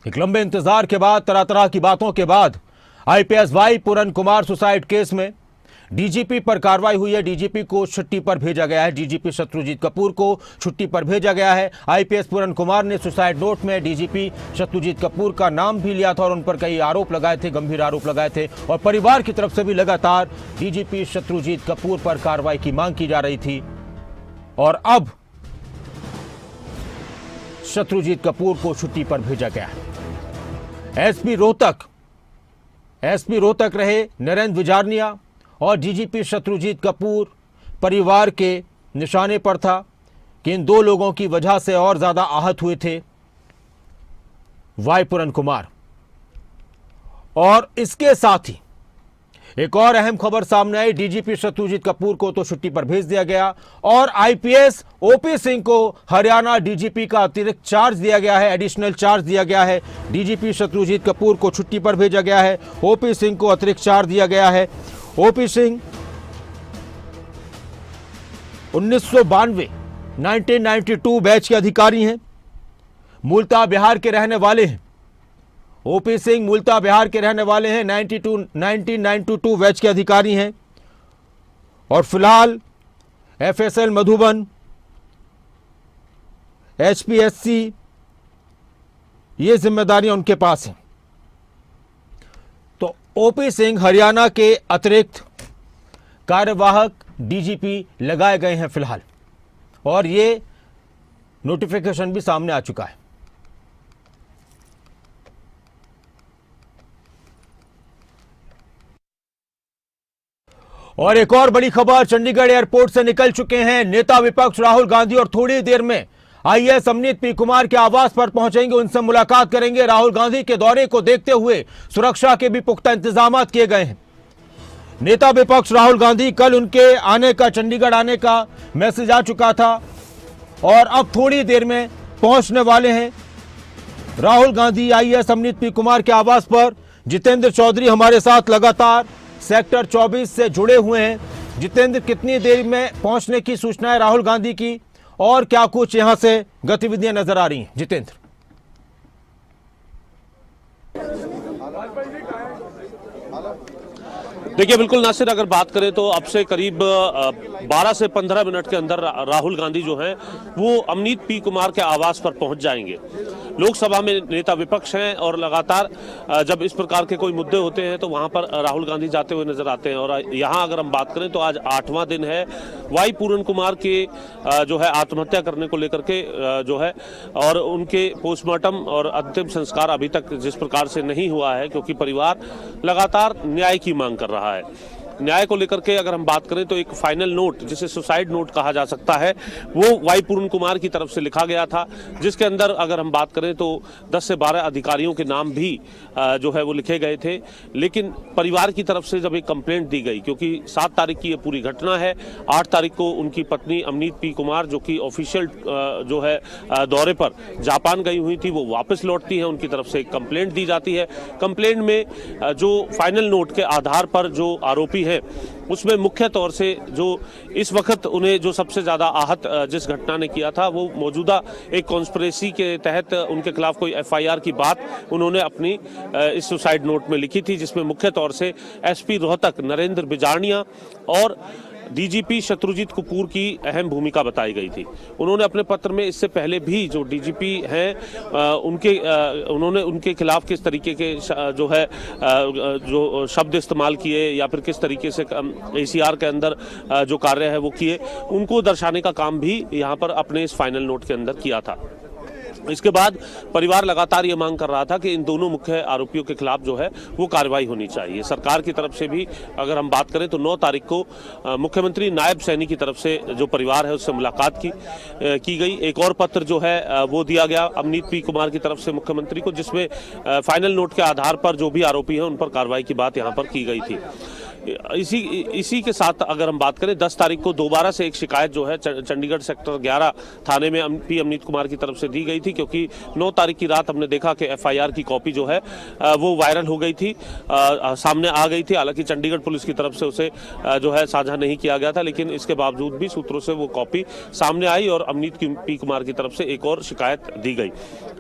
एक लंबे इंतजार के बाद, तरह तरह की बातों के बाद आईपीएस वाई पूरन कुमार सुसाइड केस में डीजीपी पर कार्रवाई हुई है। डीजीपी को छुट्टी पर भेजा गया है। डीजीपी शत्रुजीत कपूर को छुट्टी पर भेजा गया है। आईपीएस पूरन कुमार ने सुसाइड नोट में डीजीपी शत्रुजीत कपूर का नाम भी लिया था और उन पर कई आरोप लगाए थे, गंभीर आरोप लगाए थे और परिवार की तरफ से भी लगातार डीजीपी शत्रुजीत कपूर पर कार्रवाई की मांग की जा रही थी। और अब शत्रुजीत कपूर को छुट्टी पर भेजा गया है। एसपी रोहतक रहे नरेंद्र विजारनिया और डीजीपी शत्रुजीत कपूर परिवार के निशाने पर था कि इन दो लोगों की वजह से और ज्यादा आहत हुए थे वाई पूरन कुमार। और इसके साथ ही एक और अहम खबर सामने आई। डीजीपी शत्रुजीत कपूर को तो छुट्टी पर भेज दिया गया और आईपीएस ओपी सिंह को हरियाणा डीजीपी का अतिरिक्त चार्ज दिया गया है, एडिशनल चार्ज दिया गया है। डीजीपी शत्रुजीत कपूर को छुट्टी पर भेजा गया है, ओपी सिंह को अतिरिक्त चार्ज दिया गया है। ओपी सिंह 1992 बैच के अधिकारी हैं, मूलतः बिहार के रहने वाले हैं। ओपी सिंह मूलतः बिहार के रहने वाले हैं, 1992 बैच के अधिकारी हैं और फिलहाल एफएसएल मधुबन, एचपीएससी ये जिम्मेदारियां उनके पास हैं। तो ओपी सिंह हरियाणा के अतिरिक्त कार्यवाहक डीजीपी लगाए गए हैं फिलहाल और ये नोटिफिकेशन भी सामने आ चुका है। और एक और बड़ी खबर, चंडीगढ़ एयरपोर्ट से निकल चुके हैं नेता विपक्ष राहुल गांधी और थोड़ी देर में आईएएस अमनीत पी कुमार के आवास पर पहुंचेंगे, उनसे मुलाकात करेंगे। राहुल गांधी के दौरे को देखते हुए सुरक्षा के भी पुख्ता इंतजाम किए गए हैं। नेता विपक्ष राहुल गांधी कल उनके आने का, चंडीगढ़ आने का मैसेज आ चुका था और अब थोड़ी देर में पहुंचने वाले हैं राहुल गांधी आईएएस अमनीत पी कुमार के आवास पर। जितेंद्र चौधरी हमारे साथ लगातार सेक्टर 24 से जुड़े हुए हैं। जितेंद्र, कितनी देर में पहुंचने की सूचना है राहुल गांधी की और क्या कुछ यहां से गतिविधियां नजर आ रही हैं? जितेंद्र, देखिए बिल्कुल नासिर, अगर बात करें तो अब से करीब 12 से 15 मिनट के अंदर राहुल गांधी जो हैं वो अमनीत पी कुमार के आवास पर पहुंच जाएंगे। लोकसभा में नेता विपक्ष हैं और लगातार जब इस प्रकार के कोई मुद्दे होते हैं तो वहां पर राहुल गांधी जाते हुए नजर आते हैं। और यहां अगर हम बात करें तो आज 8वां दिन है वाई पूरन कुमार के जो है आत्महत्या करने को लेकर के जो है, और उनके पोस्टमार्टम और अंतिम संस्कार अभी तक जिस प्रकार से नहीं हुआ है क्योंकि परिवार लगातार न्याय की मांग कर रहा है। न्याय को लेकर के अगर हम बात करें तो एक फाइनल नोट, जिसे सुसाइड नोट कहा जा सकता है, वो वाई पूरन कुमार की तरफ से लिखा गया था, जिसके अंदर अगर हम बात करें तो 10 से 12 अधिकारियों के नाम भी जो है वो लिखे गए थे। लेकिन परिवार की तरफ से जब एक कंप्लेंट दी गई, क्योंकि 7 तारीख की ये पूरी घटना है, 8 तारीख को उनकी पत्नी अमनीत पी कुमार जो कि ऑफिशियल जो है दौरे पर जापान गई हुई थी, वो वापस लौटती है, उनकी तरफ से एक कंप्लेंट दी जाती है। कंप्लेंट में जो फाइनल नोट के आधार पर जो आरोपी है उसमें मुख्य तौर से जो इस वक्त उन्हें जो सबसे ज्यादा आहत जिस घटना ने किया था वो मौजूदा एक कॉन्स्पिरेसी के तहत उनके खिलाफ कोई एफआईआर की बात उन्होंने अपनी इस सुसाइड नोट में लिखी थी, जिसमें मुख्य तौर से एसपी रोहतक नरेंद्र विजारनिया और डीजीपी शत्रुजीत कपूर की अहम भूमिका बताई गई थी। उन्होंने अपने पत्र में इससे पहले भी जो डीजीपी हैं उन्होंने उनके खिलाफ किस तरीके के जो है जो शब्द इस्तेमाल किए या फिर किस तरीके से एसीआर के अंदर जो कार्य है वो किए, उनको दर्शाने का काम भी यहाँ पर अपने इस फाइनल नोट के अंदर किया था। इसके बाद परिवार लगातार ये मांग कर रहा था कि इन दोनों मुख्य आरोपियों के खिलाफ जो है वो कार्रवाई होनी चाहिए। सरकार की तरफ से भी अगर हम बात करें तो 9 तारीख को मुख्यमंत्री नायब सैनी की तरफ से जो परिवार है उससे मुलाकात की गई। एक और पत्र जो है वो दिया गया अमनीत पी कुमार की तरफ से मुख्यमंत्री को, जिसमें फाइनल नोट के आधार पर जो भी आरोपी हैं उन पर कार्रवाई की बात यहाँ पर की गई थी। इसी के साथ अगर हम बात करें 10 तारीख को दोबारा से एक शिकायत जो है चंडीगढ़ सेक्टर 11 थाने में पी अमनीत कुमार की तरफ से दी गई थी, क्योंकि 9 तारीख की रात हमने देखा कि एफआईआर की कॉपी जो है वो वायरल हो गई थी, सामने आ गई थी। हालांकि चंडीगढ़ पुलिस की तरफ से उसे जो है साझा नहीं किया गया था, लेकिन इसके बावजूद भी सूत्रों से वो कॉपी सामने आई और अमनीत पी कुमार की तरफ से एक और शिकायत दी गई।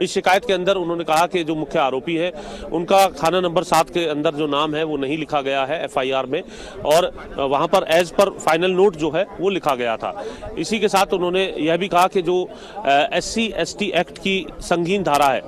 इस शिकायत के अंदर उन्होंने कहा कि जो मुख्य आरोपी है उनका खाना नंबर 7 के अंदर जो नाम है वो नहीं लिखा गया है एफआईआर में, और वहां पर एज पर फाइनल नोट जो है वो लिखा गया था। इसी के साथ उन्होंने यह भी कहा कि जो SC/ST एक्ट की संगीन धारा है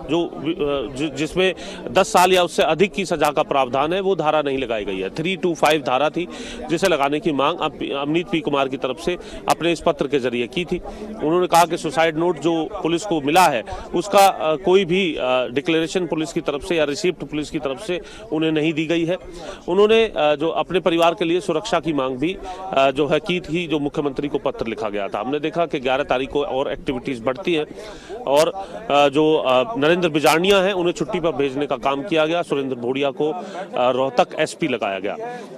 जिसमें 10 साल या उससे अधिक की सजा का प्रावधान है, वो धारा नहीं लगाई गई है। 325 धारा थी जिसे लगाने की मांग अमनीत पी कुमार की तरफ से अपने इस पत्र के जरिए की थी। उन्होंने कहा कि सुसाइड नोट जो पुलिस को मिला है उसका कोई भी डिक्लेरेशन पुलिस की तरफ से या रिसिप्ट पुलिस की तरफ से उन्हें नहीं दी गई है। उन्होंने जो अपने परिवार के लिए सुरक्षा की मांग भी जो है की थी, जो मुख्यमंत्री को पत्र लिखा गया था। हमने देखा कि 11 तारीख को और एक्टिविटीज बढ़ती हैं और जो नरेंद्र बिजारनिया हैं उन्हें छुट्टी पर भेजने का काम किया गया। सुरेंद्र भोडिया को रोहतक SP लगाया गया।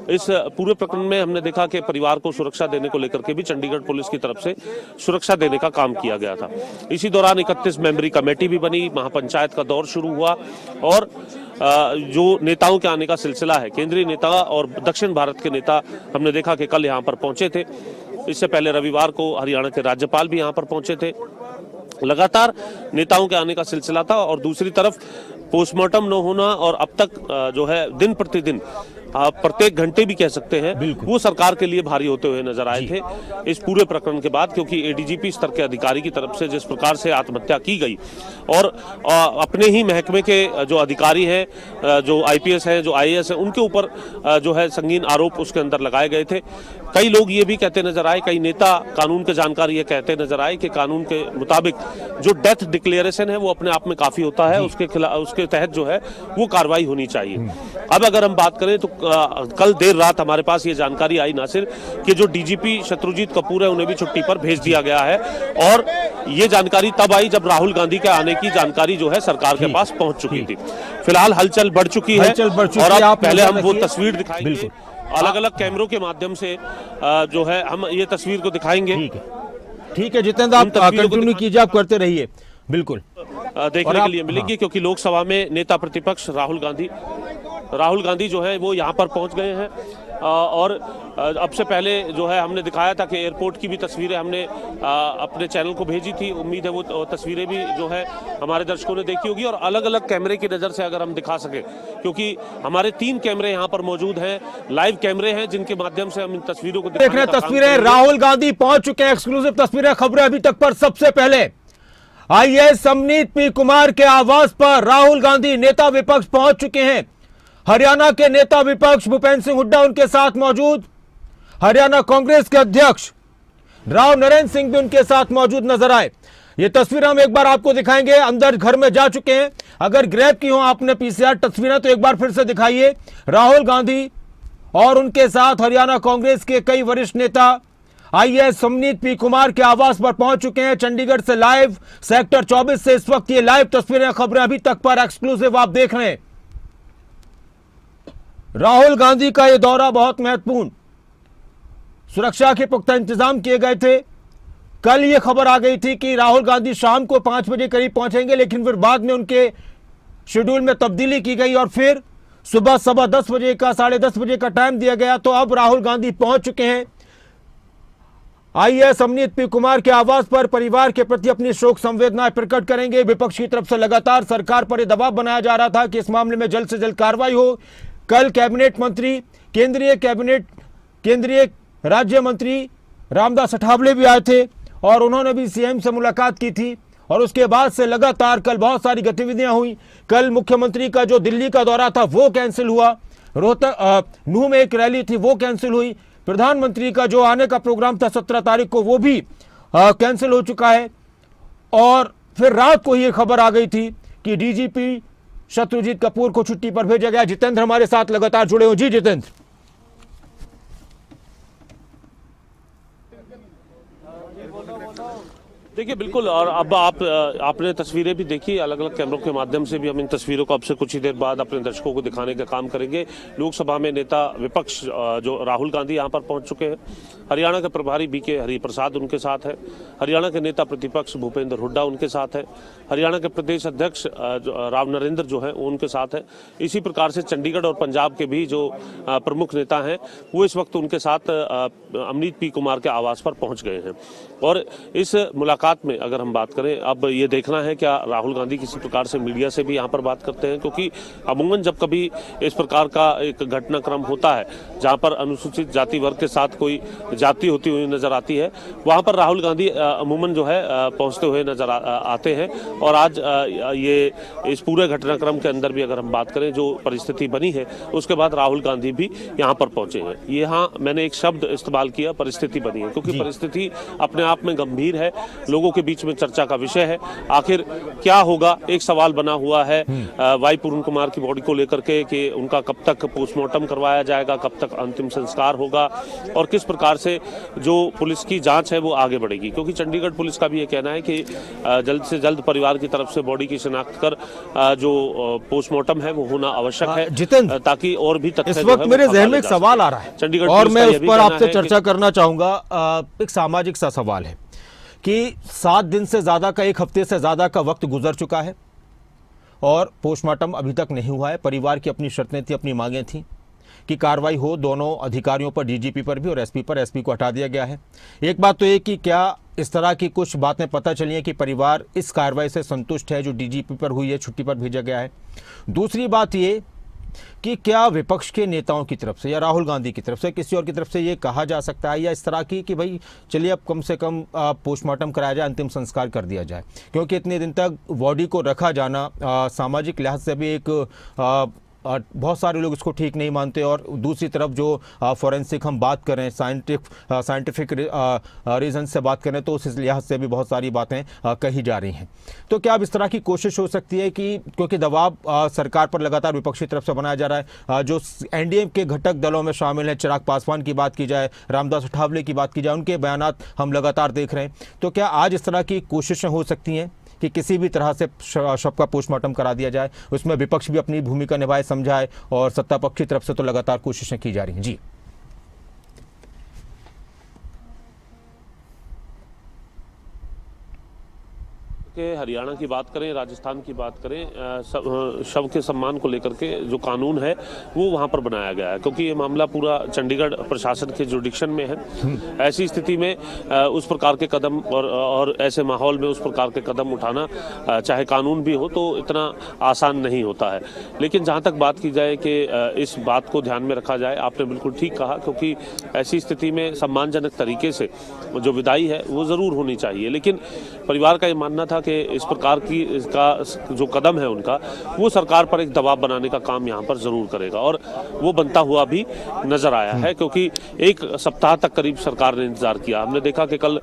इस पूरे प्रकरण में हमने देखा कि परिवार को सुरक्षा देने को लेकर के भी चंडीगढ़ पुलिस की तरफ से सुरक्षा देने का काम किया गया था। इसी दौरान 31 मेंबरी कमेटी भी बनी, महापंचायत का दौर शुरू हुआ और जो नेताओं के आने का सिलसिला है, केंद्रीय नेता और दक्षिण भारत के नेता हमने देखा कि कल यहाँ पर पहुंचे थे। इससे पहले रविवार को हरियाणा के राज्यपाल भी यहाँ पर पहुंचे थे। लगातार नेताओं के आने का सिलसिला था और दूसरी तरफ पोस्टमार्टम न होना और अब तक जो है दिन प्रतिदिन प्रत्येक घंटे भी कह सकते हैं वो सरकार के लिए भारी होते हुए नजर आए थे इस पूरे प्रकरण के बाद, क्योंकि ADGP स्तर के अधिकारी की तरफ से जिस प्रकार से आत्महत्या की गई और अपने ही महकमे के जो अधिकारी हैं, जो IPS हैं, जो IAS हैं, उनके ऊपर जो है संगीन आरोप उसके अंदर लगाए गए थे। कई लोग ये भी कहते नजर आए, कई नेता कानून के जानकार ये कहते नजर आए कि कानून के मुताबिक जो डेथ डिक्लेरेशन है वो अपने आप में काफी होता है, उसके खिलाफ उसके तहत जो है वो कार्रवाई होनी चाहिए। अब अगर हम बात करें तो कल देर रात हमारे पास ये जानकारी आई नासिर कि जो DGP शत्रुजीत कपूर है उन्हें भी छुट्टी पर भेज दिया गया है, और ये जानकारी तब आई जब राहुल गांधी के आने की जानकारी जो है सरकार के पास पहुंच चुकी थी। फिलहाल हलचल बढ़ चुकी है और अब पहले हम वो तस्वीर दिखाएंगे अलग अलग कैमरों के माध्यम से, जो है हम ये तस्वीर को दिखाएंगे। ठीक है जितेंद्र, आप कंटिन्यू कीजिए, आप करते रहिए। बिल्कुल देखने के लिए मिलेंगे क्योंकि लोकसभा में नेता प्रतिपक्ष राहुल गांधी जो है वो यहाँ पर पहुंच गए हैं और अब से पहले जो है हमने दिखाया था कि एयरपोर्ट की भी तस्वीरें हमने अपने चैनल को भेजी थी। उम्मीद है वो तस्वीरें भी जो है हमारे दर्शकों ने देखी होगी और अलग अलग कैमरे की नज़र से अगर हम दिखा सके, क्योंकि हमारे 3 कैमरे यहाँ पर मौजूद हैं, लाइव कैमरे हैं जिनके माध्यम से हम इन तस्वीरों को देख रहे हैं। तस्वीरें राहुल गांधी पहुंच चुके हैं, एक्सक्लूसिव तस्वीरें, खबरें अभी तक पर। सबसे पहले IAS अमनीत पी कुमार के आवास पर राहुल गांधी नेता विपक्ष पहुंच चुके हैं। हरियाणा के नेता विपक्ष भूपेंद्र सिंह हुड्डा उनके साथ मौजूद, हरियाणा कांग्रेस के अध्यक्ष राव नरेंद्र सिंह भी उनके साथ मौजूद नजर आए। ये तस्वीर हम एक बार आपको दिखाएंगे, अंदर घर में जा चुके हैं। अगर ग्रैब की हो आपने PCR तस्वीरें तो एक बार फिर से दिखाइए। राहुल गांधी और उनके साथ हरियाणा कांग्रेस के कई वरिष्ठ नेता IAS अमनीत पी कुमार के आवास पर पहुंच चुके हैं। चंडीगढ़ से लाइव, सेक्टर 24 से इस वक्त ये लाइव तस्वीरें, खबरें अभी तक पर एक्सक्लूसिव आप देख रहे हैं। राहुल गांधी का यह दौरा बहुत महत्वपूर्ण, सुरक्षा के पुख्ता इंतजाम किए गए थे। कल यह खबर आ गई थी कि राहुल गांधी शाम को 5 बजे करीब पहुंचेंगे, लेकिन फिर बाद में उनके शेड्यूल में तब्दीली की गई और फिर सुबह 10:15 बजे का 10:30 बजे का टाइम दिया गया। तो अब राहुल गांधी पहुंच चुके हैं IAS अमनीत पी कुमार के आवास पर, परिवार के प्रति अपनी शोक संवेदनाएं प्रकट करेंगे। विपक्ष की तरफ से लगातार सरकार पर यह दबाव बनाया जा रहा था कि इस मामले में जल्द से जल्द कार्रवाई हो। कल कैबिनेट मंत्री, केंद्रीय राज्य मंत्री रामदास अठावले भी आए थे और उन्होंने भी CM से मुलाकात की थी और उसके बाद से लगातार कल बहुत सारी गतिविधियां हुई। कल मुख्यमंत्री का जो दिल्ली का दौरा था वो कैंसिल हुआ, नूह में एक रैली थी वो कैंसिल हुई, प्रधानमंत्री का जो आने का प्रोग्राम था 17 तारीख को वो भी कैंसिल हो चुका है। और फिर रात को ये खबर आ गई थी कि DGP शत्रुजीत कपूर को छुट्टी पर भेजा गया। जितेंद्र हमारे साथ लगातार जुड़े हो। जी जितेंद्र, देखिए बिल्कुल, और अब आपने तस्वीरें भी देखी, अलग अलग कैमरों के माध्यम से भी हम इन तस्वीरों को अब से कुछ ही देर बाद अपने दर्शकों को दिखाने का काम करेंगे। लोकसभा में नेता विपक्ष जो राहुल गांधी यहाँ पर पहुंच चुके हैं। हरियाणा के प्रभारी बीके हरिप्रसाद उनके साथ है, हरियाणा के नेता प्रतिपक्ष भूपेंद्र हुड्डा उनके साथ है, हरियाणा के प्रदेश अध्यक्ष राव नरेंद्र जो है वो उनके साथ है। इसी प्रकार से चंडीगढ़ और पंजाब के भी जो प्रमुख नेता हैं वो इस वक्त उनके साथ अमनीत पी कुमार के आवास पर पहुंच गए हैं। और इस मुलाकात में अगर हम बात करें, अब ये देखना है क्या राहुल गांधी किसी प्रकार से मीडिया से भी यहाँ पर बात करते हैं, क्योंकि अमूमन जब कभी इस प्रकार का एक घटनाक्रम होता है जहाँ पर अनुसूचित जाति वर्ग के साथ कोई जाति होती हुई नजर आती है, वहाँ पर राहुल गांधी अमूमन जो है पहुँचते हुए नजर आते हैं। और आज ये इस पूरे घटनाक्रम के अंदर भी अगर हम बात करें, जो परिस्थिति बनी है उसके बाद राहुल गांधी भी यहाँ पर पहुंचे हैं। यहाँ मैंने एक शब्द इस्तेमाल किया, परिस्थिति बनी है, क्योंकि परिस्थिति अपने आप में गंभीर है, लोगों के बीच में चर्चा का विषय है। आखिर क्या होगा, एक सवाल बना हुआ है वाई पूर्ण कुमार की बॉडी को लेकर के कि उनका कब तक पोस्टमार्टम करवाया जाएगा, कब तक अंतिम संस्कार होगा और किस प्रकार से जो पुलिस की जांच है वो आगे बढ़ेगी। क्योंकि चंडीगढ़ पुलिस का भी ये कहना है कि जल्द से जल्द परिवार की तरफ से बॉडी की शिनाख्त कर जो पोस्टमार्टम है वो होना आवश्यक है, जितेंद्र, ताकि और भी तथ्य इस वक्त मेरे जहन में एक सवाल आ रहा है चंडीगढ़ और मैं उस पर आपसे कि चर्चा करना चाहूंगा। एक सामाजिक सा सवाल है कि 7 दिन से ज्यादा का, 1 हफ्ते से ज्यादा का वक्त गुजर चुका है और पोस्टमार्टम अभी तक नहीं हुआ है। परिवार की अपनी शर्तें थी, अपनी मांगें थी कि कार्रवाई हो दोनों अधिकारियों पर, डीजीपी पर भी और एसपी पर। एसपी को हटा दिया गया है। एक बात तो ये कि क्या इस तरह की कुछ बातें पता चली हैं कि परिवार इस कार्रवाई से संतुष्ट है जो डीजीपी पर हुई है, छुट्टी पर भेजा गया है। दूसरी बात ये कि क्या विपक्ष के नेताओं की तरफ से या राहुल गांधी की तरफ से, किसी और की तरफ से ये कहा जा सकता है या इस तरह की कि भाई चलिए अब कम से कम पोस्टमार्टम कराया जाए, अंतिम संस्कार कर दिया जाए, क्योंकि इतने दिन तक बॉडी को रखा जाना सामाजिक लिहाज से भी एक बहुत सारे लोग इसको ठीक नहीं मानते। और दूसरी तरफ जो फॉरेंसिक हम बात करें, साइंटिफिक रीज़न से बात करें, तो उस लिहाज से भी बहुत सारी बातें कही जा रही हैं। तो क्या अब इस तरह की कोशिश हो सकती है कि क्योंकि दबाव सरकार पर लगातार विपक्षी तरफ से बनाया जा रहा है, जो एनडीए के घटक दलों में शामिल हैं, चिराग पासवान की बात की जाए, रामदास अठावले की बात की जाए, उनके बयानात हम लगातार देख रहे हैं, तो क्या आज इस तरह की कोशिशें हो सकती हैं कि किसी भी तरह से शव का पोस्टमार्टम करा दिया जाए, उसमें विपक्ष भी अपनी भूमिका निभाए, समझाए, और सत्ता पक्ष की तरफ से तो लगातार कोशिशें की जा रही हैं? जी, के हरियाणा की बात करें, राजस्थान की बात करें, शव के सम्मान को लेकर के जो कानून है वो वहां पर बनाया गया है, क्योंकि ये मामला पूरा चंडीगढ़ प्रशासन के जुडिक्शन में है। ऐसी स्थिति में उस प्रकार के कदम और ऐसे माहौल में उस प्रकार के कदम उठाना, चाहे कानून भी हो, तो इतना आसान नहीं होता है। लेकिन जहां तक बात की जाए कि इस बात को ध्यान में रखा जाए, आपने बिल्कुल ठीक कहा, क्योंकि ऐसी स्थिति में सम्मानजनक तरीके से जो विदाई है वो जरूर होनी चाहिए। लेकिन परिवार का ये मानना था कि इस प्रकार की इसका जो कदम है उनका, वो सरकार पर एक दबाव बनाने का काम यहाँ पर जरूर करेगा, और वो बनता हुआ भी नजर आया है, क्योंकि 1 सप्ताह तक करीब सरकार ने इंतजार किया। हमने देखा कि कल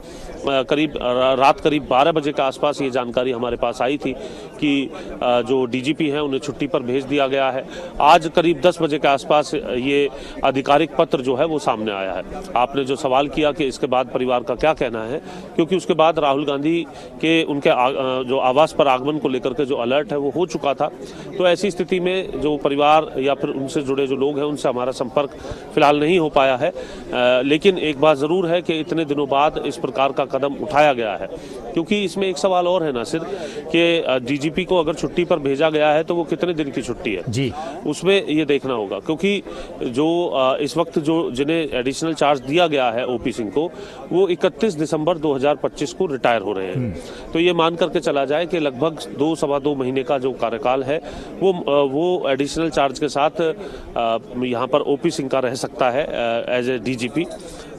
रात करीब 12 बजे के आसपास ये जानकारी हमारे पास आई थी कि जो डीजीपी हैं उन्हें छुट्टी पर भेज दिया गया है। आज करीब 10 बजे के आसपास ये आधिकारिक पत्र जो है वो सामने आया है। आपने जो सवाल किया कि इसके बाद परिवार का क्या कहना है, क्योंकि उसके बाद राहुल गांधी के उनके जो आवास पर आगमन को लेकर के जो अलर्ट है वो हो चुका था। तो ऐसी स्थिति में जो परिवार या फिर उनसे जुड़े जो लोग हैं उनसे हमारा संपर्क फिलहाल नहीं हो पाया है। लेकिन एक बात जरूर है कि इतने दिनों बाद इस प्रकार का कदम उठाया गया है, क्योंकि इसमें एक सवाल और है नासिर कि डीजीपी को अगर छुट्टी पर भेजा गया है तो वो कितने दिन की छुट्टी है जी, उसमें ये देखना होगा, क्योंकि जो इस वक्त जो जिन्हें एडिशनल चार्ज दिया गया है ओपी सिंह को, वो 31 दिसंबर 2025 को रिटायर हो रहे हैं। तो ये मान करके चला जाए कि लगभग 2-2.25 महीने का जो कार्यकाल है वो एडिशनल चार्ज के साथ यहाँ पर ओपी सिंह का रह सकता है एज ए डीजीपी,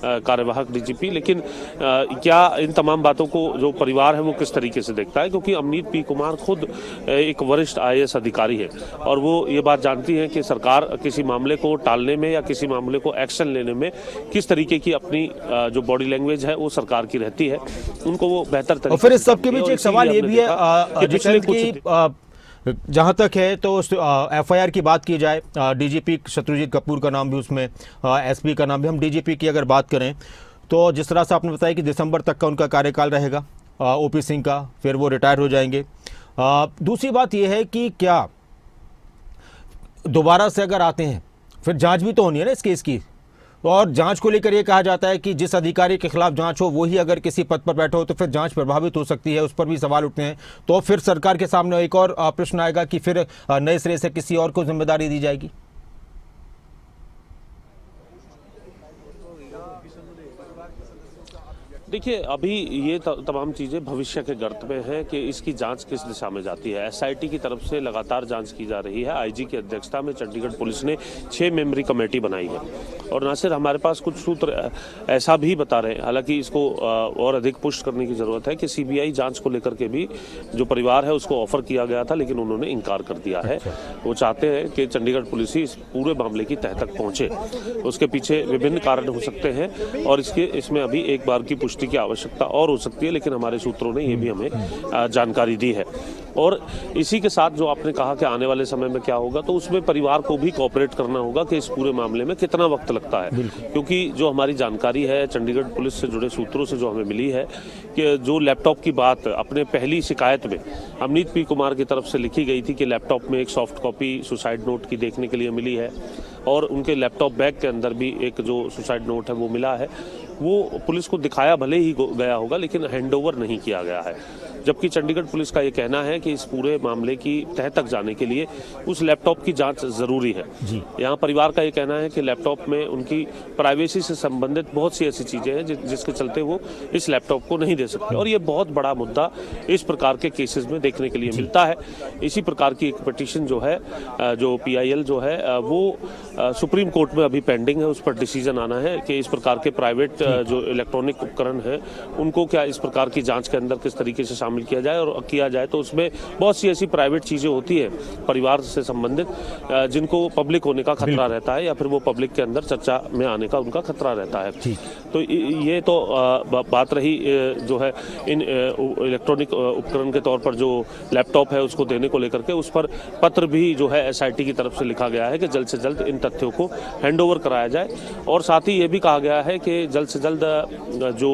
कार्यवाहक डीजीपी। लेकिन क्या इन तमाम बातों को जो परिवार है वो किस तरीके से देखता है, क्योंकि अमनीत पी कुमार खुद एक वरिष्ठ IAS अधिकारी है और वो ये बात जानती है कि सरकार किसी मामले को टालने में या किसी मामले को एक्शन लेने में किस तरीके की अपनी जो बॉडी लैंग्वेज है वो सरकार की रहती है, उनको वो बेहतर तरीके। और फिर इस सबके बीच एक सवाल ये भी है कि जहां तक है तो FIR की बात की जाए, डीजीपी शत्रुजीत कपूर का नाम भी उसमें, SP का नाम भी, हम डीजीपी की अगर बात करें तो जिस तरह से आपने बताया कि दिसंबर तक का उनका कार्यकाल रहेगा, ओपी सिंह का, फिर वो रिटायर हो जाएंगे। दूसरी बात यह है कि क्या दोबारा से अगर आते हैं फिर जांच भी तो होनी है ना इस केस की, और जांच को लेकर यह कहा जाता है कि जिस अधिकारी के खिलाफ जांच हो वही अगर किसी पद पर बैठा हो तो फिर जांच प्रभावित हो सकती है, उस पर भी सवाल उठते हैं। तो फिर सरकार के सामने एक और प्रश्न आएगा कि फिर नए सिरे से किसी और को जिम्मेदारी दी जाएगी। देखिए, अभी ये तमाम चीज़ें भविष्य के गर्त में हैं कि इसकी जांच किस दिशा में जाती है। एसआईटी की तरफ से लगातार जांच की जा रही है। आईजी की अध्यक्षता में चंडीगढ़ पुलिस ने 6 मेंबरी कमेटी बनाई है, और न सिर्फ हमारे पास कुछ सूत्र ऐसा भी बता रहे हैं, हालांकि इसको और अधिक पुष्ट करने की ज़रूरत है कि सीबीआई जाँच को लेकर के भी जो परिवार है उसको ऑफर किया गया था, लेकिन उन्होंने इनकार कर दिया है। वो चाहते हैं कि चंडीगढ़ पुलिस ही इस पूरे मामले की तह तक पहुँचे। उसके पीछे विभिन्न कारण हो सकते हैं और इसमें अभी एक बार की पुष्टि की आवश्यकता और हो सकती है, लेकिन हमारे सूत्रों ने ये भी हमें जानकारी दी है। और इसी के साथ जो आपने कहा कि आने वाले समय में क्या होगा, तो उसमें परिवार को भी कोऑपरेट करना होगा कि इस पूरे मामले में कितना वक्त लगता है, क्योंकि जो हमारी जानकारी है चंडीगढ़ पुलिस से जुड़े सूत्रों से जो हमें मिली है कि जो लैपटॉप की बात अपने पहली शिकायत में अमनीत पी कुमार की तरफ से लिखी गई थी कि लैपटॉप में एक सॉफ्ट कॉपी सुसाइड नोट की देखने के लिए मिली है, और उनके लैपटॉप बैग के अंदर भी एक जो सुसाइड नोट है वो मिला है। वो पुलिस को दिखाया भले ही गया होगा, लेकिन हैंडओवर नहीं किया गया है। जबकि चंडीगढ़ पुलिस का ये कहना है कि इस पूरे मामले की तह तक जाने के लिए उस लैपटॉप की जांच जरूरी है। यहाँ परिवार का ये कहना है कि लैपटॉप में उनकी प्राइवेसी से संबंधित बहुत सी ऐसी चीजें हैं जिसके चलते वो इस लैपटॉप को नहीं दे सकते, और ये बहुत बड़ा मुद्दा इस प्रकार के केसेस में देखने के लिए मिलता है। इसी प्रकार की एक पिटीशन जो है, जो PIL जो है वो सुप्रीम कोर्ट में अभी पेंडिंग है, उस पर डिसीजन आना है कि इस प्रकार के प्राइवेट जो इलेक्ट्रॉनिक उपकरण है उनको क्या इस प्रकार की जांच के अंदर किस तरीके से शामिल किया जाए, और किया जाए तो उसमें बहुत सी ऐसी प्राइवेट चीजें होती है परिवार से संबंधित जिनको पब्लिक होने का खतरा रहता है, या फिर वो पब्लिक के अंदर चर्चा में आने का उनका खतरा रहता है। तो ये तो बात रही जो है इन इलेक्ट्रॉनिक उपकरण के तौर पर जो लैपटॉप है उसको देने को लेकर के। उस पर पत्र भी जो है SIT की तरफ से लिखा गया है कि जल्द से जल्द इन तथ्यों को हैंडओवर कराया जाए, और साथ ही ये भी कहा गया है कि जल्द से जल्द जो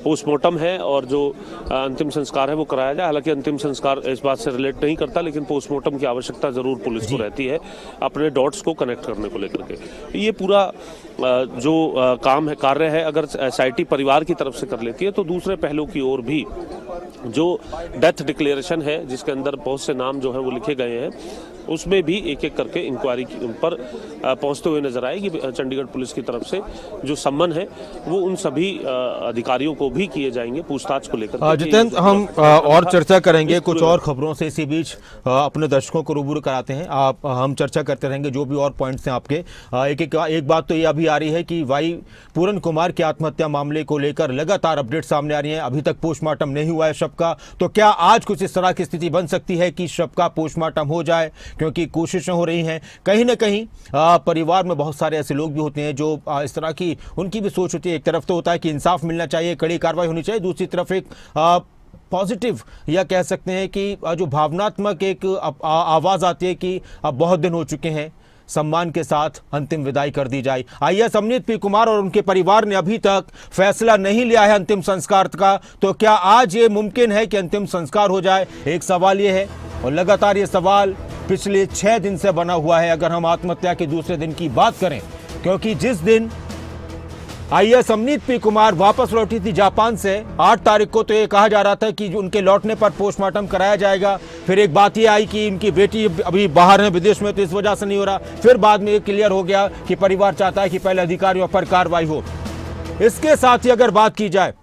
पोस्टमार्टम है और जो अंतिम संस्कार है वो कराया जाए। हालांकि अंतिम संस्कार इस बात से रिलेट नहीं करता, लेकिन पोस्टमार्टम की आवश्यकता जरूर पुलिस को रहती है अपने डॉट्स को कनेक्ट करने को लेकर के। ये पूरा जो काम है, कार्य है, अगर SIT परिवार की तरफ से कर लेती है तो दूसरे पहलू की ओर भी जो डेथ डिक्लेरेशन है जिसके अंदर बहुत से नाम जो है वो लिखे गए हैं, उसमें भी एक एक करके इंक्वायरी पर पहुंचते हुए नजर आएगी। चंडीगढ़ पुलिस की तरफ से जो सम्मन है वो उन सभी अधिकारियों को भी किए जाएंगे पूछताछ को लेकर। जितेंद्र, हम और चर्चा करेंगे कुछ और खबरों से, इसी बीच अपने दर्शकों को रूबरू कराते हैं। हम चर्चा करते रहेंगे जो भी और पॉइंट्स हैं आपके। एक बात तो ये अभी आ रही है कि वाई पूरन कुमार की आत्महत्या मामले को लेकर लगातार अपडेट सामने आ रही है। अभी तक पोस्टमार्टम नहीं हुआ है शव का, तो क्या आज कुछ इस तरह की स्थिति बन सकती है कि शव का पोस्टमार्टम हो जाए, क्योंकि कोशिशें हो रही हैं। कहीं ना कहीं परिवार में बहुत सारे ऐसे लोग भी होते हैं जो इस तरह की उनकी भी सोच होती है। एक तरफ तो होता है कि इंसाफ मिलना चाहिए, कड़ी कार्रवाई होनी चाहिए, दूसरी तरफ एक पॉजिटिव या कह सकते हैं कि जो भावनात्मक एक आवाज़ आती है कि अब बहुत दिन हो चुके हैं, सम्मान के साथ अंतिम विदाई कर दी जाए। IAS अमनीत पी कुमार और उनके परिवार ने अभी तक फैसला नहीं लिया है अंतिम संस्कार का, तो क्या आज ये मुमकिन है कि अंतिम संस्कार हो जाए? एक सवाल ये है, और लगातार ये सवाल पिछले 6 दिन से बना हुआ है अगर हम आत्महत्या के दूसरे दिन की बात करें, क्योंकि जिस दिन IAS अमनीत पी कुमार वापस लौटी थी जापान से 8 तारीख को, तो ये कहा जा रहा था कि उनके लौटने पर पोस्टमार्टम कराया जाएगा। फिर एक बात ये आई कि इनकी बेटी अभी बाहर है, विदेश में, तो इस वजह से नहीं हो रहा। फिर बाद में ये क्लियर हो गया कि परिवार चाहता है कि पहले अधिकारियों पर कार्रवाई हो। इसके साथ ही अगर बात की जाए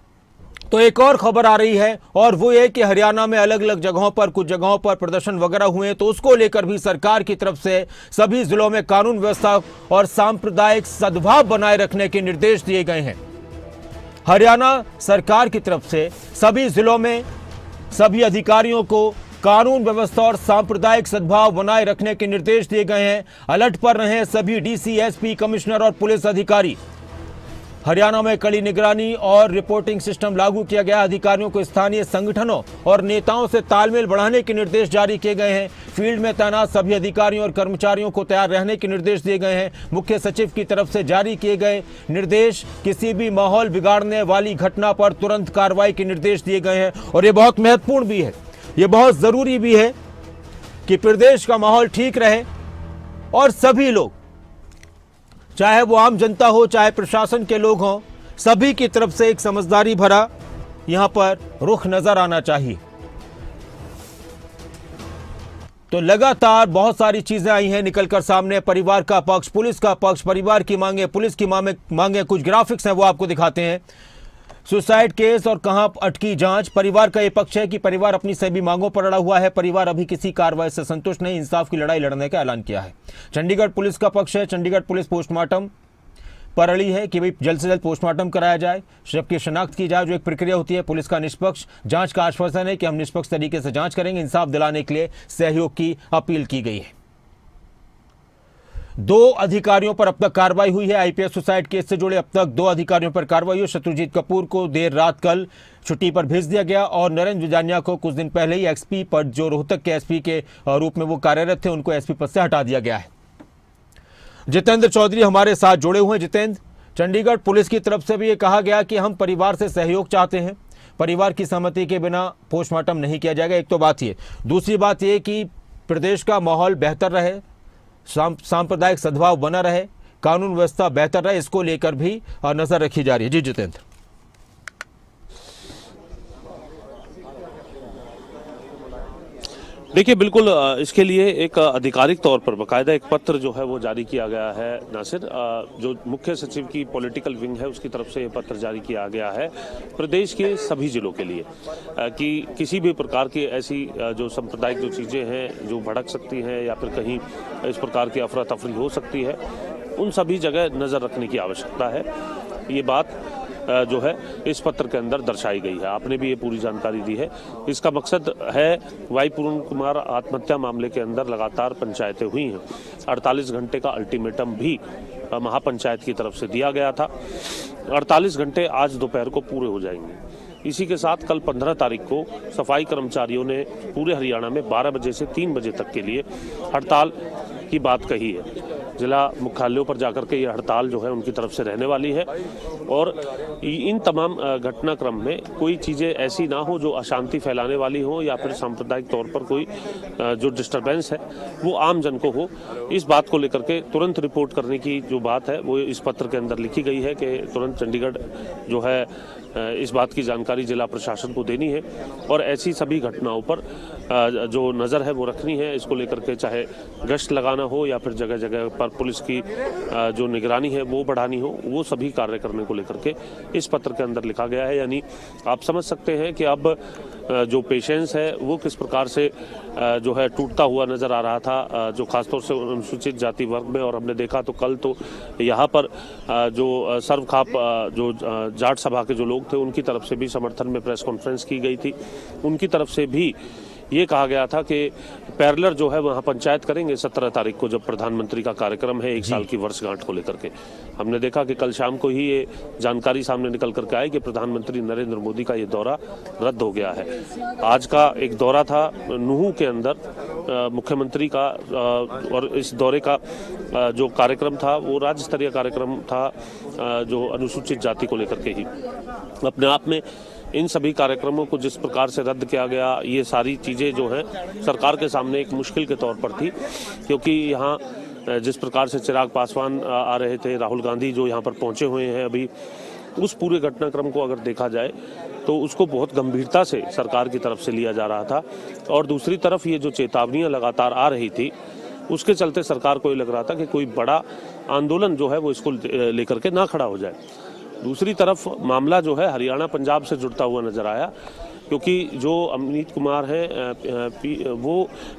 तो एक और खबर आ रही है, और वो ये कि हरियाणा में अलग अलग जगहों पर, कुछ जगहों पर प्रदर्शन वगैरह हुए, तो उसको लेकर भी सरकार की तरफ से सभी जिलों में कानून व्यवस्था और सांप्रदायिक सद्भाव बनाए रखने के निर्देश दिए गए हैं। हरियाणा सरकार की तरफ से सभी जिलों में सभी अधिकारियों को कानून व्यवस्था और सांप्रदायिक सद्भाव बनाए रखने के निर्देश दिए गए हैं। अलर्ट पर रहे सभी DC, SP, कमिश्नर और पुलिस अधिकारी। हरियाणा में कड़ी निगरानी और रिपोर्टिंग सिस्टम लागू किया गया। अधिकारियों को स्थानीय संगठनों और नेताओं से तालमेल बढ़ाने के निर्देश जारी किए गए हैं। फील्ड में तैनात सभी अधिकारियों और कर्मचारियों को तैयार रहने के निर्देश दिए गए हैं। मुख्य सचिव की तरफ से जारी किए गए निर्देश, किसी भी माहौल बिगाड़ने वाली घटना पर तुरंत कार्रवाई के निर्देश दिए गए हैं। और ये बहुत महत्वपूर्ण भी है, ये बहुत जरूरी भी है कि प्रदेश का माहौल ठीक रहे और सभी लोग, चाहे वो आम जनता हो चाहे प्रशासन के लोग हों, सभी की तरफ से एक समझदारी भरा यहां पर रुख नजर आना चाहिए। तो लगातार बहुत सारी चीजें आई हैं निकलकर सामने। परिवार का पक्ष, पुलिस का पक्ष, परिवार की मांगे, पुलिस की मांगे, कुछ ग्राफिक्स हैं वो आपको दिखाते हैं। सुसाइड केस और कहां अटकी जांच। परिवार का यह पक्ष है कि परिवार अपनी सभी मांगों पर अड़ा हुआ है। परिवार अभी किसी कार्रवाई से संतुष्ट नहीं, इंसाफ की लड़ाई लड़ने का ऐलान किया है। चंडीगढ़ पुलिस का पक्ष है, चंडीगढ़ पुलिस पोस्टमार्टम पर अड़ी है कि भाई जल्द से जल्द पोस्टमार्टम कराया जाए, शव की शिनाख्त की जाए, जो एक प्रक्रिया होती है। पुलिस का निष्पक्ष जांच का आश्वासन है कि हम निष्पक्ष तरीके से जांच करेंगे। इंसाफ दिलाने के लिए सहयोग की अपील की गई है। 2 अधिकारियों पर अब तक कार्रवाई हुई है। आईपीएस सुसाइड केस से जुड़े अब तक 2 अधिकारियों पर कार्रवाई हुई। शत्रुजीत कपूर को देर रात कल छुट्टी पर भेज दिया गया और नरेंद्र विजानिया को कुछ दिन पहले ही एक्सपी पद, जो रोहतक के एसपी के रूप में वो कार्यरत थे, उनको एसपी पद से हटा दिया गया है। जितेंद्र चौधरी हमारे साथ जुड़े हुए हैं। जितेंद्र, चंडीगढ़ पुलिस की तरफ से भी ये कहा गया कि हम परिवार से सहयोग चाहते हैं, परिवार की सहमति के बिना पोस्टमार्टम नहीं किया जाएगा। एक तो बात ये, दूसरी बात ये कि प्रदेश का माहौल बेहतर रहे, सांप्रदायिक सद्भाव बना रहे, कानून व्यवस्था बेहतर रहे, इसको लेकर भी नजर रखी जा रही है। जी जितेंद्र। देखिए, बिल्कुल इसके लिए एक आधिकारिक तौर पर बाकायदा एक पत्र जो है वो जारी किया गया है। नासिर, जो मुख्य सचिव की पॉलिटिकल विंग है उसकी तरफ से ये पत्र जारी किया गया है प्रदेश के सभी जिलों के लिए कि किसी भी प्रकार की ऐसी जो सांप्रदायिक जो चीज़ें हैं जो भड़क सकती हैं या फिर कहीं इस प्रकार की अफरा तफरी हो सकती है, उन सभी जगह नज़र रखने की आवश्यकता है। ये बात जो है इस पत्र के अंदर दर्शाई गई है। आपने भी ये पूरी जानकारी दी है। इसका मकसद है, वाई पूर्ण कुमार आत्महत्या मामले के अंदर लगातार पंचायतें हुई हैं। 48 घंटे का अल्टीमेटम भी महापंचायत की तरफ से दिया गया था। 48 घंटे आज दोपहर को पूरे हो जाएंगे। इसी के साथ कल 15 तारीख को सफाई कर्मचारियों ने पूरे हरियाणा में 12 बजे से 3 बजे तक के लिए हड़ताल की बात कही है। जिला मुख्यालयों पर जाकर के ये हड़ताल जो है उनकी तरफ से रहने वाली है और इन तमाम घटनाक्रम में कोई चीज़ें ऐसी ना हो जो अशांति फैलाने वाली हो या फिर सांप्रदायिक तौर पर कोई जो डिस्टर्बेंस है वो आम जन को हो। इस बात को लेकर के तुरंत रिपोर्ट करने की जो बात है वो इस पत्र के अंदर लिखी गई है कि तुरंत चंडीगढ़ जो है इस बात की जानकारी जिला प्रशासन को देनी है और ऐसी सभी घटनाओं पर जो नज़र है वो रखनी है। इसको लेकर के चाहे गश्त लगाना हो या फिर जगह जगह पर पुलिस की जो निगरानी है वो बढ़ानी हो, वो सभी कार्य करने को लेकर के इस पत्र के अंदर लिखा गया है। यानी आप समझ सकते हैं कि अब जो पेशेंस है वो किस प्रकार से जो है टूटता हुआ नज़र आ रहा था, जो खासतौर से अनुसूचित जाति वर्ग में। और हमने देखा तो कल तो यहाँ पर जो सर्वखाप जो जाट सभा के जो लोग थे उनकी तरफ से भी समर्थन में प्रेस कॉन्फ्रेंस की गई थी। उनकी तरफ से भी ये कहा गया था कि पैरेलल जो है वहाँ पंचायत करेंगे 17 तारीख को, जब प्रधानमंत्री का कार्यक्रम है 1 साल की वर्षगांठ को लेकर के। हमने देखा कि कल शाम को ही ये जानकारी सामने निकल करके आई कि प्रधानमंत्री नरेंद्र मोदी का ये दौरा रद्द हो गया है। आज का एक दौरा था नूहू के अंदर मुख्यमंत्री का और इस दौरे का जो कार्यक्रम था वो राज्य स्तरीय कार्यक्रम था जो अनुसूचित जाति को लेकर के ही। अपने आप में इन सभी कार्यक्रमों को जिस प्रकार से रद्द किया गया, ये सारी चीज़ें जो हैं सरकार के सामने एक मुश्किल के तौर पर थी, क्योंकि यहाँ जिस प्रकार से चिराग पासवान आ रहे थे, राहुल गांधी जो यहाँ पर पहुँचे हुए हैं अभी, उस पूरे घटनाक्रम को अगर देखा जाए तो उसको बहुत गंभीरता से सरकार की तरफ से लिया जा रहा था। और दूसरी तरफ ये जो चेतावनियाँ लगातार आ रही थी उसके चलते सरकार को ये लग रहा था कि कोई बड़ा आंदोलन जो है वो इसको लेकर के ना खड़ा हो जाए। दूसरी तरफ मामला जो है हरियाणा पंजाब से जुड़ता हुआ नजर आया, क्योंकि जो अमनीत कुमार हैं वो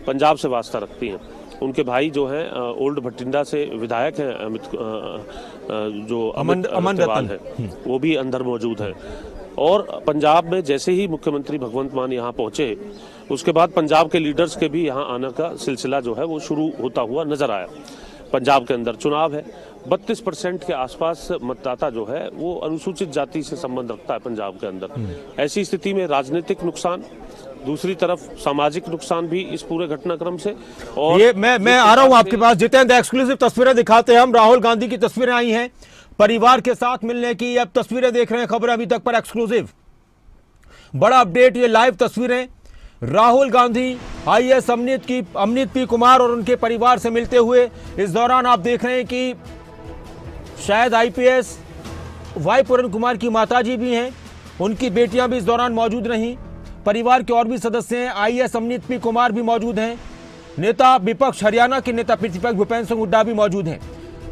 पंजाब से वास्ता रखती हैं। उनके भाई जो हैं ओल्ड भटिंडा से विधायक हैं जो अमन रतन है, वो भी अंदर मौजूद हैं। और पंजाब में जैसे ही मुख्यमंत्री भगवंत मान यहाँ पहुँचे उसके बाद पंजाब के लीडर्स के भी यहाँ आने का सिलसिला जो है वो शुरू होता हुआ नजर आया। पंजाब के अंदर चुनाव है, 32% के आसपास मतदाता जो है वो अनुसूचित जाति से संबंध रखता है पंजाब के अंदर। ऐसी स्थिति में राजनीतिक नुकसान, दूसरी तरफ सामाजिक नुकसान भी इस पूरे घटनाक्रम से। और ये मैं आ रहा हूं आपके पास जितेंद्र, एक्सक्लूसिव तस्वीरें दिखाते हैं हम। राहुल गांधी की तस्वीरें आई हैं परिवार के साथ मिलने की, अब तस्वीरें देख रहे हैं खबर अभी तक पर एक्सक्लूसिव। बड़ा अपडेट, ये लाइव तस्वीरें राहुल गांधी आईएएस अमनीत पी कुमार और उनके परिवार से मिलते हुए। इस दौरान आप देख रहे हैं कि शायद आईपीएस वाई पूरन कुमार की माताजी भी हैं, उनकी बेटियां भी इस दौरान मौजूद रहीं। परिवार के और भी सदस्य हैं, आईएएस अमनीत पी कुमार भी मौजूद हैं। नेता विपक्ष, हरियाणा के नेता प्रतिपक्ष भूपेंद्र सिंह हुड्डा भी मौजूद हैं।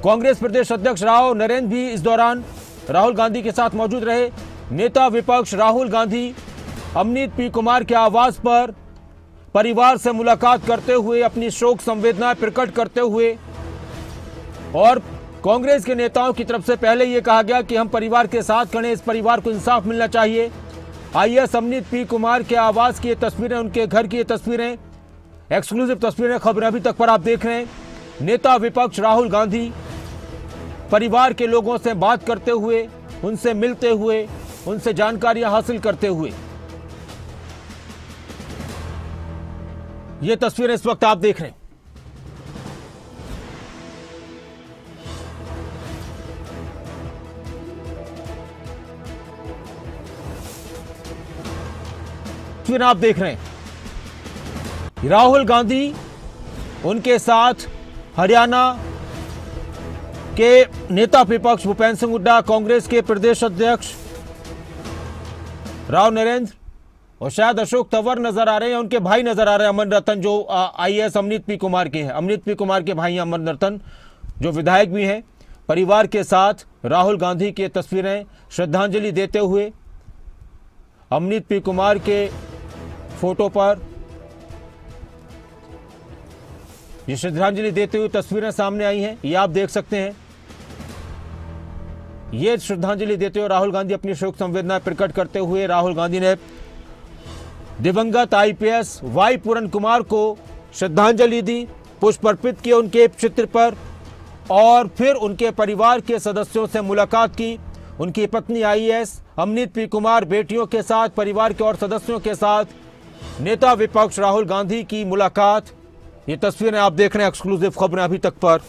कांग्रेस प्रदेश अध्यक्ष राव नरेंद्र भी इस दौरान राहुल गांधी के साथ मौजूद रहे। नेता विपक्ष राहुल गांधी अमनीत पी कुमार के आवास पर परिवार से मुलाकात करते हुए अपनी शोक संवेदना प्रकट करते हुए, और कांग्रेस के नेताओं की तरफ से पहले यह कहा गया कि हम परिवार के साथ खड़े, इस परिवार को इंसाफ मिलना चाहिए। आईएएस अमनीत पी कुमार के आवास की ये तस्वीरें, उनके घर की ये तस्वीरें, एक्सक्लूसिव तस्वीरें खबर अभी तक पर आप देख रहे हैं। नेता विपक्ष राहुल गांधी परिवार के लोगों से बात करते हुए, उनसे मिलते हुए, उनसे जानकारियां हासिल करते हुए, ये तस्वीरें इस वक्त आप देख रहे हैं। तस्वीरें आप देख रहे हैं राहुल गांधी, उनके साथ हरियाणा के नेता विपक्ष भूपेंद्र सिंह हुड्डा, कांग्रेस के प्रदेश अध्यक्ष राव नरेंद्र और शायद अशोक तंवर नजर आ रहे हैं, उनके भाई नजर आ रहे हैं अमन रतन, जो आईएएस अमनीत पी कुमार के हैं। अमनीत पी कुमार के भाई अमन रतन जो विधायक भी हैं। परिवार के साथ राहुल गांधी की तस्वीरें श्रद्धांजलि देते हुए, अमनीत पी कुमार के फोटो पर ये श्रद्धांजलि देते हुए तस्वीरें सामने आई हैं, ये आप देख सकते हैं। ये श्रद्धांजलि देते हुए राहुल गांधी अपनी शोक संवेदना प्रकट करते हुए, राहुल गांधी ने दिवंगत आईपीएस वाई पूरन कुमार को श्रद्धांजलि दी, पुष्प अर्पित किए उनके चित्र पर, और फिर उनके परिवार के सदस्यों से मुलाकात की। उनकी पत्नी आईएएस अमनीत पी कुमार बेटियों के साथ, परिवार के और सदस्यों के साथ नेता विपक्ष राहुल गांधी की मुलाकात। ये तस्वीरें आप देख रहे हैं एक्सक्लूसिव खबरें अभी तक पर।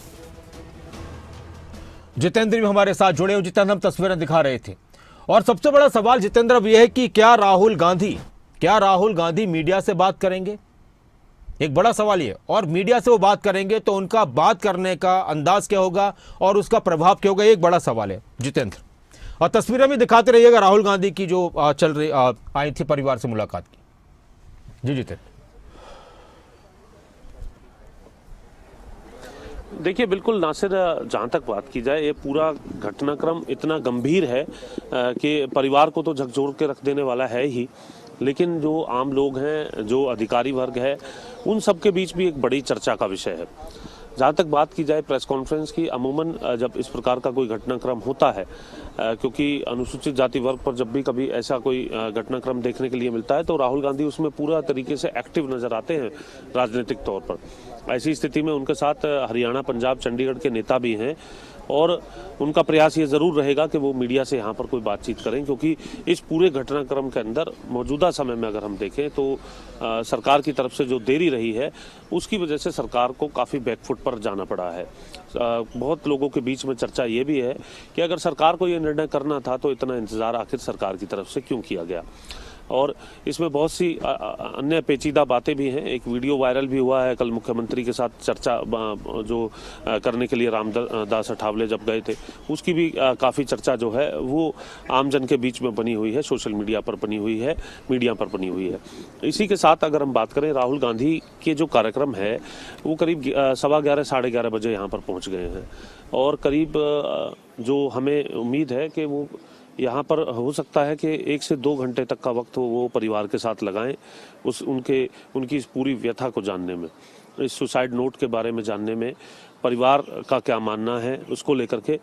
जितेंद्र भी हमारे साथ जुड़े हुए। जितेंद्र, हम तस्वीरें दिखा रहे थे और सबसे बड़ा सवाल जितेंद्र अब यह है कि क्या राहुल गांधी मीडिया से बात करेंगे? एक बड़ा सवाल ये, और मीडिया से वो बात करेंगे तो उनका बात करने का अंदाज क्या होगा और उसका प्रभाव क्या होगा, एक बड़ा सवाल है जितेंद्र। और तस्वीरें भी दिखाते रहिएगा राहुल गांधी की जो चल रही आई थी परिवार से मुलाकात की। जी जितेंद्र। देखिए, बिल्कुल नासिर, जहाँ तक बात की जाए, ये पूरा घटनाक्रम इतना गंभीर है कि परिवार को तो झकझोर के रख देने वाला है ही, लेकिन जो आम लोग हैं, जो अधिकारी वर्ग है, उन सब के बीच भी एक बड़ी चर्चा का विषय है। जहाँ तक बात की जाए प्रेस कॉन्फ्रेंस की, अमूमन जब इस प्रकार का कोई घटनाक्रम होता है, क्योंकि अनुसूचित जाति वर्ग पर जब भी कभी ऐसा कोई घटनाक्रम देखने के लिए मिलता है तो राहुल गांधी उसमें पूरा तरीके से एक्टिव नजर आते हैं राजनीतिक तौर पर। ऐसी स्थिति में उनके साथ हरियाणा, पंजाब, चंडीगढ़ के नेता भी हैं और उनका प्रयास ये ज़रूर रहेगा कि वो मीडिया से यहाँ पर कोई बातचीत करें, क्योंकि इस पूरे घटनाक्रम के अंदर मौजूदा समय में अगर हम देखें तो सरकार की तरफ से जो देरी रही है उसकी वजह से सरकार को काफ़ी बैकफुट पर जाना पड़ा है। बहुत लोगों के बीच में चर्चा ये भी है कि अगर सरकार को ये निर्णय करना था तो इतना इंतज़ार आखिर सरकार की तरफ से क्यों किया गया। और इसमें बहुत सी अन्य पेचीदा बातें भी हैं। एक वीडियो वायरल भी हुआ है, कल मुख्यमंत्री के साथ चर्चा जो करने के लिए रामदास अठावले जब गए थे, उसकी भी काफ़ी चर्चा जो है वो आमजन के बीच में बनी हुई है, सोशल मीडिया पर बनी हुई है, मीडिया पर बनी हुई है। इसी के साथ अगर हम बात करें, राहुल गांधी के जो कार्यक्रम है वो करीब 11:15 साढ़े 11 बजे यहाँ पर पहुँच गए हैं और करीब जो हमें उम्मीद है कि वो यहाँ पर हो सकता है कि 1 से 2 घंटे तक का वक्त वो परिवार के साथ लगाएं उनकी इस पूरी व्यथा को जानने में। इस सुसाइड नोट के बारे में जानने में, परिवार का क्या मानना है उसको लेकर के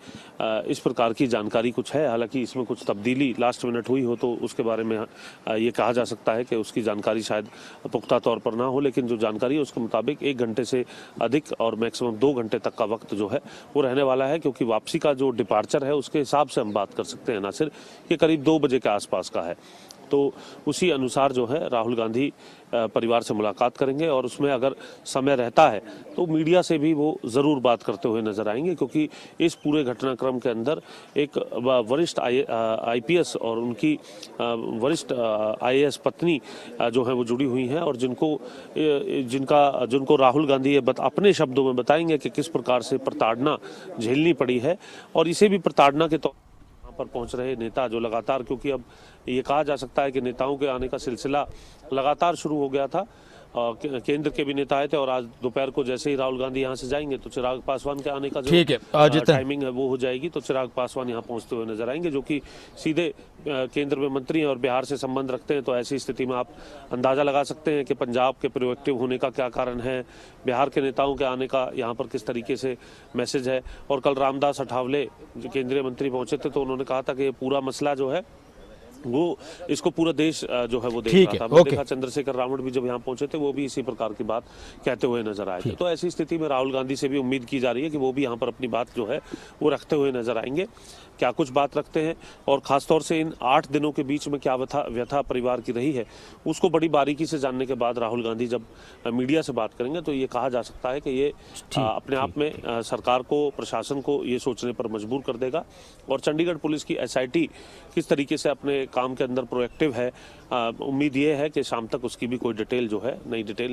इस प्रकार की जानकारी कुछ है। हालांकि इसमें कुछ तब्दीली लास्ट मिनट हुई हो तो उसके बारे में ये कहा जा सकता है कि उसकी जानकारी शायद पुख्ता तौर पर ना हो, लेकिन जो जानकारी है उसके मुताबिक 1 घंटे से अधिक और मैक्सिमम 2 घंटे तक का वक्त जो है वो रहने वाला है, क्योंकि वापसी का जो डिपार्चर है उसके हिसाब से हम बात कर सकते हैं नासिर, ये करीब 2 बजे के आसपास का है। तो उसी अनुसार जो है राहुल गांधी परिवार से मुलाकात करेंगे और उसमें अगर समय रहता है तो मीडिया से भी वो ज़रूर बात करते हुए नजर आएंगे, क्योंकि इस पूरे घटनाक्रम के अंदर एक वरिष्ठ आईपीएस और उनकी वरिष्ठ आईएएस पत्नी जो है वो जुड़ी हुई हैं और जिनको राहुल गांधी ये अपने शब्दों में बताएंगे कि किस प्रकार से प्रताड़ना झेलनी पड़ी है। और इसे भी प्रताड़ना के तौर पर पहुंच रहे नेता जो लगातार, क्योंकि अब ये कहा जा सकता है कि नेताओं के आने का सिलसिला लगातार शुरू हो गया था। केंद्र के भी नेता आए थे और आज दोपहर को जैसे ही राहुल गांधी यहाँ से जाएंगे तो चिराग पासवान के आने का जो टाइमिंग है वो हो जाएगी, तो चिराग पासवान यहाँ पहुंचते हुए नजर आएंगे, जो कि सीधे केंद्र में मंत्री हैं और बिहार से संबंध रखते हैं। तो ऐसी स्थिति में आप अंदाजा लगा सकते हैं कि पंजाब के प्रोएक्टिव होने का क्या कारण है, बिहार के नेताओं के आने का यहाँ पर किस तरीके से मैसेज है। और कल रामदास अठावले जो केंद्रीय मंत्री पहुंचे थे तो उन्होंने कहा था कि ये पूरा मसला जो है वो इसको पूरा देश जो है वो देख रहा था। मैंने देखा चंद्रशेखर रावण भी जब यहाँ पहुंचे थे वो भी इसी प्रकार की बात कहते हुए नजर आए थे। तो ऐसी स्थिति में राहुल गांधी से भी उम्मीद की जा रही है कि वो भी यहाँ पर अपनी बात जो है वो रखते हुए नजर आएंगे। क्या कुछ बात रखते हैं और खासतौर से इन 8 दिनों के बीच में क्या व्यथा परिवार की रही है उसको बड़ी बारीकी से जानने के बाद राहुल गांधी जब मीडिया से बात करेंगे तो ये कहा जा सकता है कि ये अपने आप में सरकार को, प्रशासन को ये सोचने पर मजबूर कर देगा। और चंडीगढ़ पुलिस की एसआईटी किस तरीके से अपने काम के अंदर प्रोएक्टिव है, उम्मीद ये है कि शाम तक उसकी भी कोई डिटेल जो है, नई डिटेल